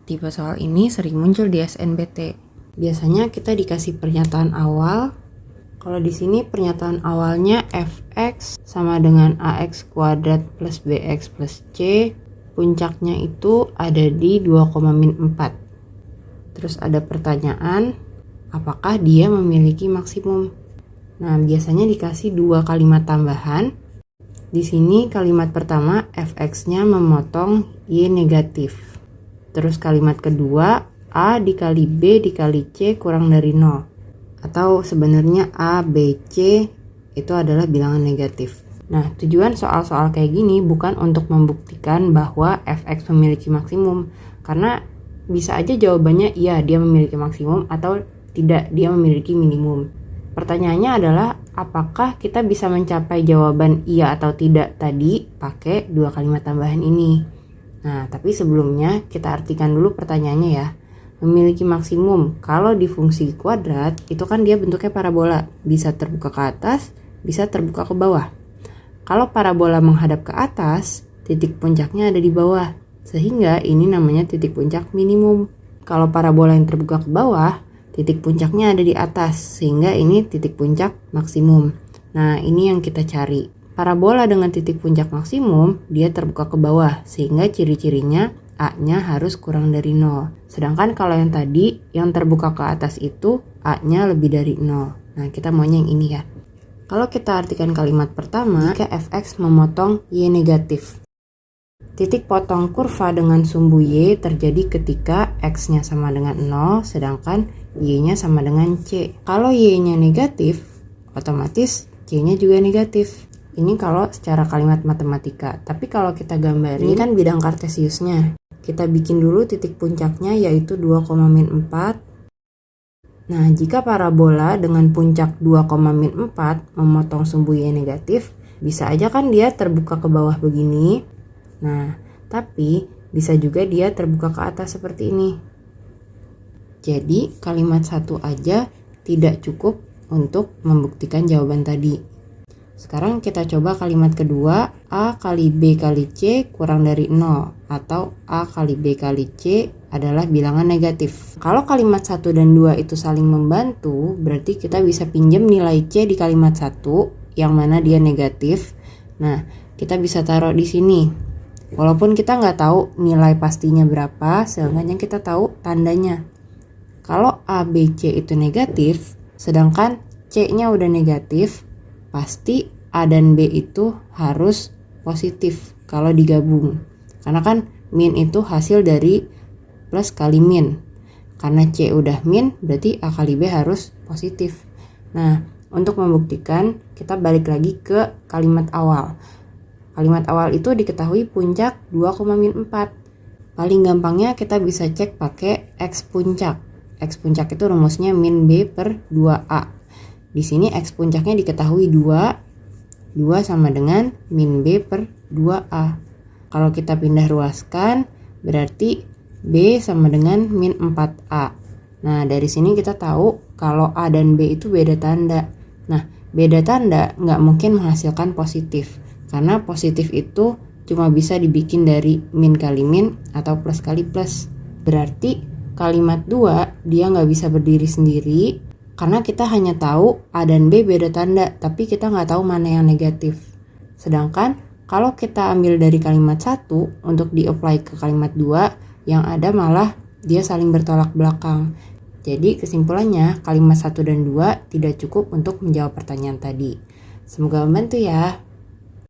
Tipe soal ini sering muncul di SNBT. Biasanya kita dikasih pernyataan awal. Kalau di sini pernyataan awalnya fx sama dengan ax kuadrat plus bx plus c. Puncaknya itu ada di 2,-4. Terus ada pertanyaan, apakah dia memiliki maksimum? Nah, biasanya dikasih dua kalimat tambahan. Di sini kalimat pertama fx-nya memotong y negatif. Terus kalimat kedua, A dikali B dikali C kurang dari 0. Atau sebenarnya A, B, C itu adalah bilangan negatif. Nah, tujuan soal-soal kayak gini bukan untuk membuktikan bahwa fx memiliki maksimum. Karena bisa aja jawabannya iya dia memiliki maksimum atau tidak dia memiliki minimum. Pertanyaannya adalah apakah kita bisa mencapai jawaban iya atau tidak tadi pakai dua kalimat tambahan ini. Nah, tapi sebelumnya kita artikan dulu pertanyaannya ya. Memiliki maksimum, kalau di fungsi kuadrat, itu kan dia bentuknya parabola. Bisa terbuka ke atas, bisa terbuka ke bawah. Kalau parabola menghadap ke atas, titik puncaknya ada di bawah. Sehingga ini namanya titik puncak minimum. Kalau parabola yang terbuka ke bawah, titik puncaknya ada di atas. Sehingga ini titik puncak maksimum. Nah, ini yang kita cari. Parabola dengan titik puncak maksimum, dia terbuka ke bawah, sehingga ciri-cirinya A-nya harus kurang dari 0. Sedangkan kalau yang tadi, yang terbuka ke atas itu, A-nya lebih dari 0. Nah, kita maunya yang ini ya. Kalau kita artikan kalimat pertama, jika fx memotong y negatif. Titik potong kurva dengan sumbu y terjadi ketika x-nya sama dengan 0, sedangkan y-nya sama dengan c. Kalau y-nya negatif, otomatis c-nya juga negatif. Ini kalau secara kalimat matematika. Tapi kalau kita gambarin, ini kan bidang kartesiusnya. Kita bikin dulu titik puncaknya yaitu 2,-4. Nah, jika parabola dengan puncak 2,-4 memotong sumbu y negatif, bisa aja kan dia terbuka ke bawah begini. Nah, tapi bisa juga dia terbuka ke atas seperti ini. Jadi, kalimat satu aja tidak cukup untuk membuktikan jawaban tadi. Sekarang kita coba kalimat kedua, A kali B kali C kurang dari 0 atau A kali B kali C adalah bilangan negatif. Kalau kalimat 1 dan 2 itu saling membantu, berarti kita bisa pinjam nilai C di kalimat 1 yang mana dia negatif. Nah, kita bisa taruh di sini. Walaupun kita nggak tahu nilai pastinya berapa, seenggaknya kita tahu tandanya. Kalau A, B, C itu negatif, sedangkan C-nya udah negatif, pasti A dan B itu harus positif kalau digabung. Karena kan min itu hasil dari plus kali min. Karena C udah min, berarti A kali B harus positif. Nah, untuk membuktikan, kita balik lagi ke kalimat awal. Kalimat awal itu diketahui puncak 2,-4. Paling gampangnya kita bisa cek pakai X puncak. X puncak itu rumusnya min B per 2A. Di sini X puncaknya diketahui 2 sama dengan min B per 2A. Kalau kita pindah ruaskan, berarti B sama dengan min 4A. Nah, dari sini kita tahu kalau A dan B itu beda tanda. Nah, beda tanda nggak mungkin menghasilkan positif. Karena positif itu cuma bisa dibikin dari min kali min atau plus kali plus. Berarti kalimat 2 dia nggak bisa berdiri sendiri. Karena kita hanya tahu A dan B beda tanda, tapi kita nggak tahu mana yang negatif. Sedangkan kalau kita ambil dari kalimat 1 untuk di-apply ke kalimat 2, yang ada malah dia saling bertolak belakang. Jadi kesimpulannya kalimat 1 dan 2 tidak cukup untuk menjawab pertanyaan tadi. Semoga membantu ya.